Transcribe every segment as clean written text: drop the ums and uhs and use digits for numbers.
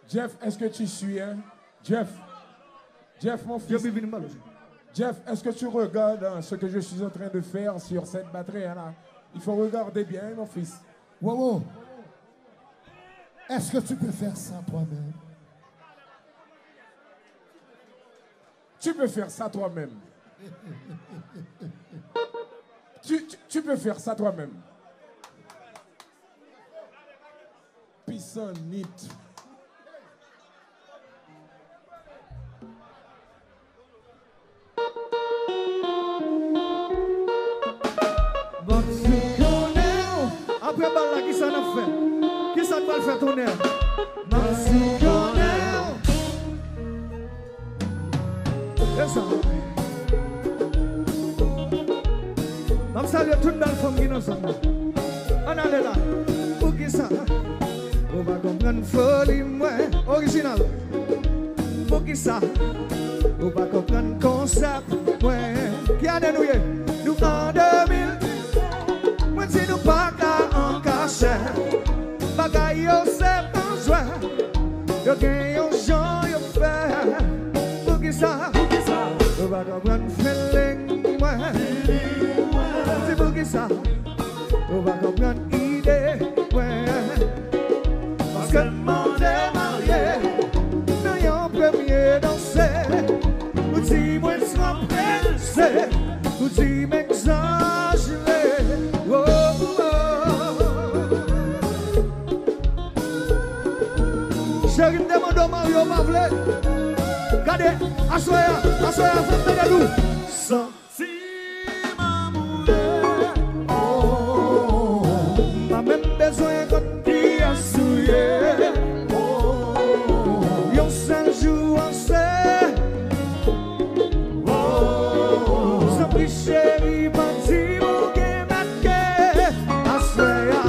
Jeff, est-ce que tu suis, hein? Jeff, mon fils. Jeff, est-ce que tu regardes ce que je suis en train de faire sur cette batterie, hein, là? Il faut regarder bien, mon fils. Wow. Est-ce que tu peux faire ça toi-même? Tu peux faire ça toi-même. tu peux faire ça toi-même. Pissanite. Bon, tu connais. Après, là, qui ça n'a fait? Qui ça va le faire tourner? Bon, tu connais. C'est ça. Je salue toute belle femme qui nous ensemble. On allait là. Pour qui ça? On va comprendre folie, moi. Original. Pour qui ça? On va comprendre concept, moi. Qui a dénoué? Nous en 2000. Moi, si nous pas là en cachet. Bagaille, yo, c'est un joie. Yo, gagne, yo, Jean, yo, fait. Pour qui ça? On va comprendre feeling, moi. C'est pour qui ça? On va comprendre idée, ouais. Parce que le monde est marié. Nous en premier danser. Ou si moi sera pressé. Ou si m'exagérer. Oh, oh. Chérie, me demande au Mario Mavle. Regardez, assoya, femme de nous. Senti m'amourer. Oh, m'a même besoin qu'on t'y assouye. Oh, yon 5 jours en c'est. Oh, sans prix chéri, parti mon game marqué. Assoya,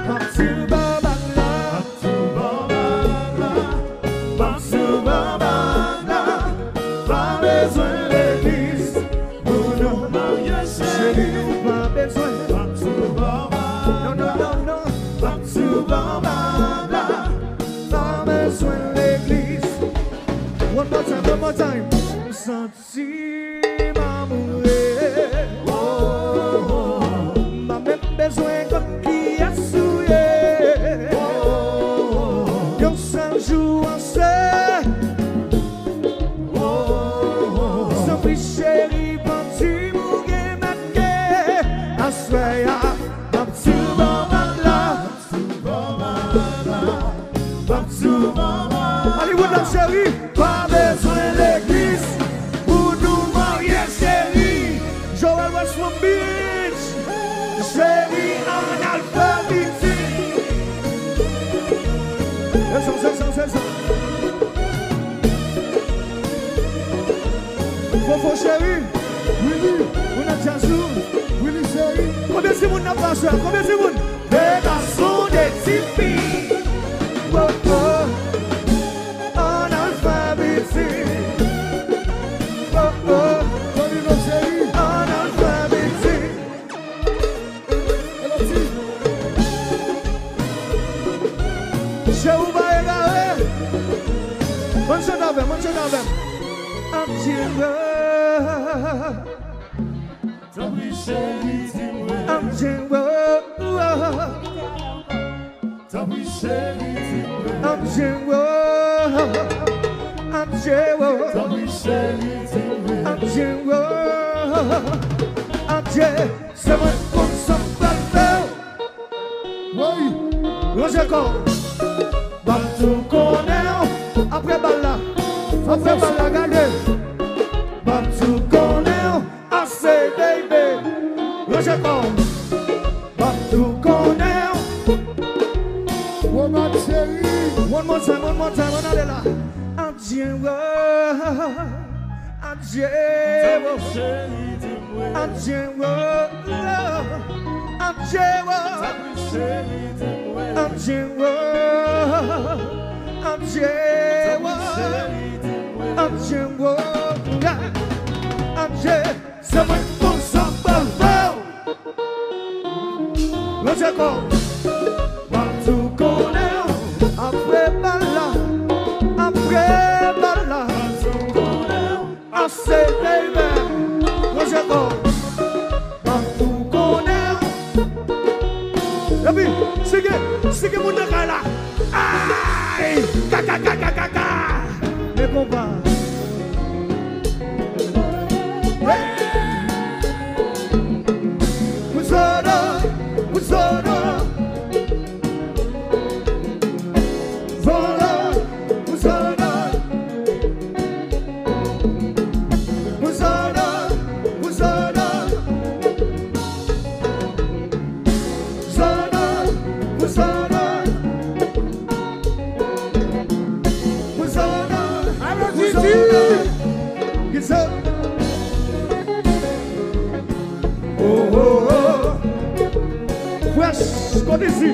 parti babala. Parti babala. Pas besoin d'église pour nous marier, chérie. Pas besoin. Non. Pas besoin d'église. One more time. Senti m'amourer. Oh, m'a même besoin comme qui a souillé. Oh, yon 5 jours en c'est. Sans prix chéri, parti mon game marqué. Assoya, parti babala. Hollywood la chérie, pas besoin d'église pour nous marier, chérie. Joel West from Beach, chérie analphabétique. C'est ça. Fofo chérie, Willy, on a Jazzou, Willy chérie. Combien de monde n'a pas ça? Combien de monde? Des garçons, des tipis. Oh, analphabétique. Oh, chérie, analphabétique. J'ai ouvert la haie. Bonne chance avec. I'm c'est moi qu'on s'en parle. Oui, Roger Cor. Bam tout connaît. Après balle, regardez. Bam tout connaît. Assez baby. Roger Cor. Bam tout connaît. Oh ma chérie. One more time, on allait là. Adieu. C'est moi qu'on s'en parle. Roger Cor. Partout qu'on est. Après balle. c'est baby. Moi je vois. Quand tout connaît. Et puis, c'est que mon gars là. Aïe! Caca, caca, caca! Mes copains. Musona, Musona. Voilà, Musona. Musona, Musona. Musona, Musona. Musona. Alors, Titi! Get up. Oh, oh, oh. Fresh, qu'on ici.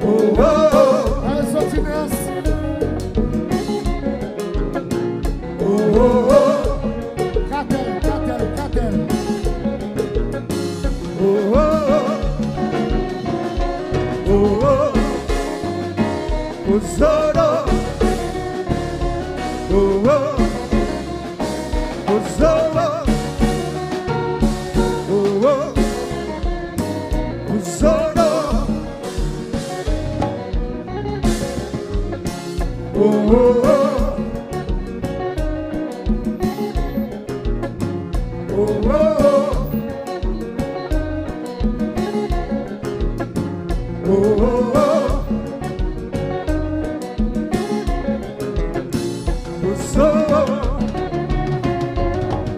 Oh, oh, oh. Allez, Sotinès. Oh, oh, oh. Catel, catel, catel. Oh, oh, oh. Oh, oh. Musona. Oh, oh. Musona. Oh, oh. Musona. Oh, oh, oh. Oh, oh, oh. Oh, oh, oh. Musona.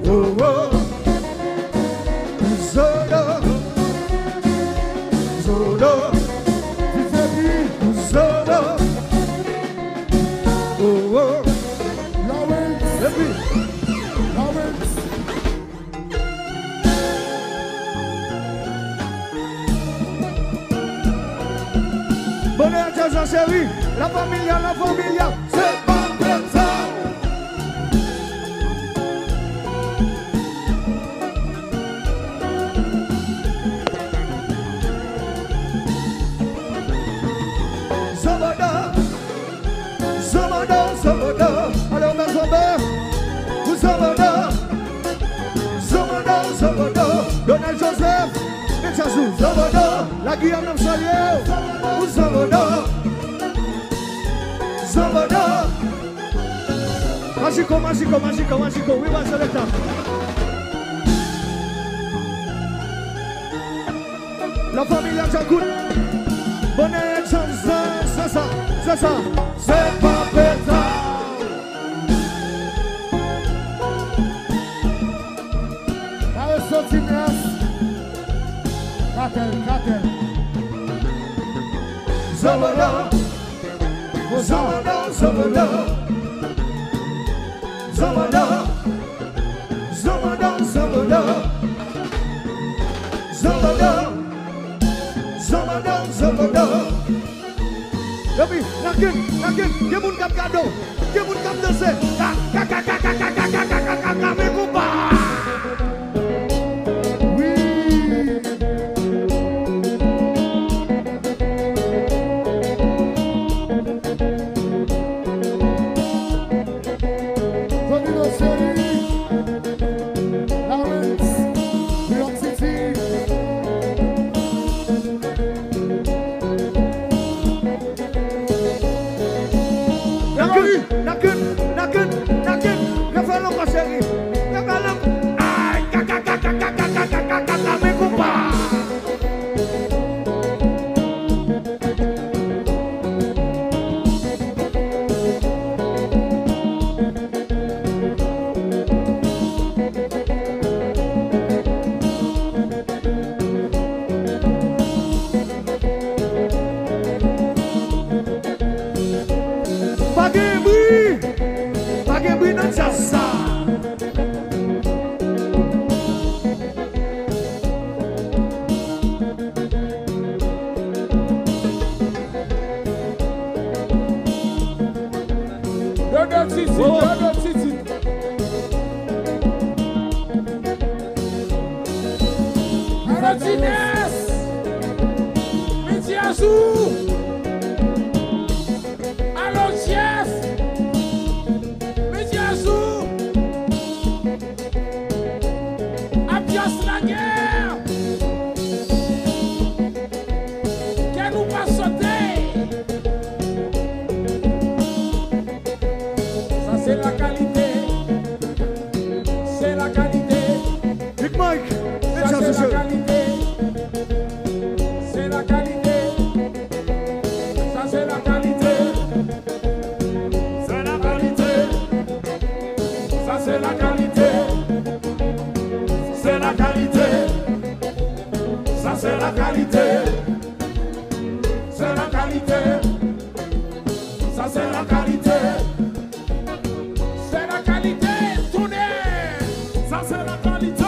Oh, oh. Musona. Musona. Musona. Oh, oh. Lawrence, Et puis, Lawrence. bonne attention chérie, la familia, c'est pas comme ça. Zamada, Zamada, Zamada, alors ma grand-mère, vous Zamada, Zamada, Zamada, Donald Joseph, Nexasu, Zamada, la Guyane Amsalier, vous Zamada, Zamada, Magico, Magico, Magico, Magico, oui, va se la famille Jacout, bonne chance, c'est ça, c'est pas pétard. Allez, Sotinès. Catel, catel. Zamada, Zamada, Zamada, Zamada, Zamada, Zamada, Zamada, Zamada, Zamada. Tapi, nakin, dia mun kap kado, dia mun kap dese, kami kupa. Tonino Seri. Lawrence, New York City. Nakin, ngefalo ka seri, ngefalo, ay, kami kupa. Pagi bina jasa. Donald Titi, Donald Titi. Martinez, Mitiazou. Allô, chef. Mitiazou. c'est la qualité. C'est la qualité. Ça c'est la qualité. C'est la qualité. Tournez. Ça c'est la qualité.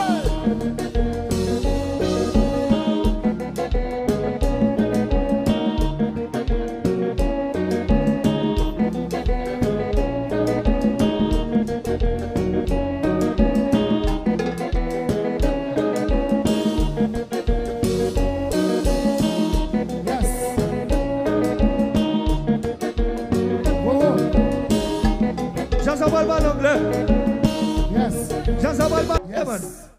Jean-Sabal Balongle. Yes. Jean-Sabal Balongle. Yes.